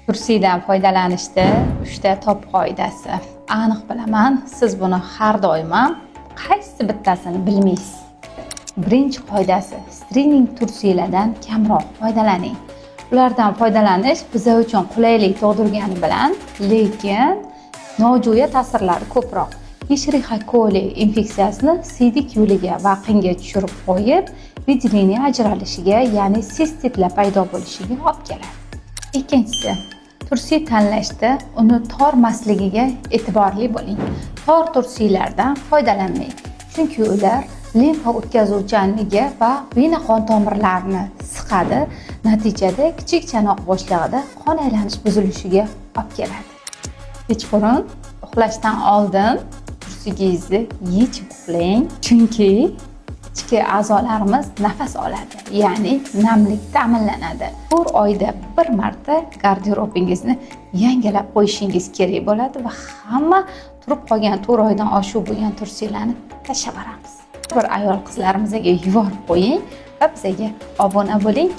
Kursidan foydalanishda 3 ta top qoidasi. Aniq bilaman, siz buni har doim qaysi bittasini bilmaysiz. Birinchi qoidasi: streaming tursilardan kamroq foydalaning. Ulardan foydalanish bizlar uchun qulaylik tug'dirgani bilan, lekin nojo'ya ta'sirlari ko'proq. Escherichia coli infeksiyasini siydik yo'liga va qinga tushirib qo'yib, vyetiniya ajralishiga, ya'ni sistitlar paydo bo'lishiga olib keladi. Ikkinchisi, tursi tanlashda uni tormasligiga e'tiborli bo'ling. Tor tursilardan foydalanmang, chunki ular limfa o'tkazuvchanligi va vena qon tomirlarini siqadi, natijada kichik chanoq bo'shlig'ida qon aylanish buzilishiga olib keladi. Kechqurun uxlashdan oldin tursingizni yechib uxlang, chunki ichki a'zolarimiz nafas oladi, ya'ni namlik ta'minlanadi. 4 oyda bir marta garderobingizni yangilab qo'yishingiz kerak bo'ladi va hamma turib qolgan 4 oydan oshiq bo'lgan tursilarni tashlab yuboramiz. Bir ayol qizlarimizga yuborib qo'ying va bizga obuna bo'ling.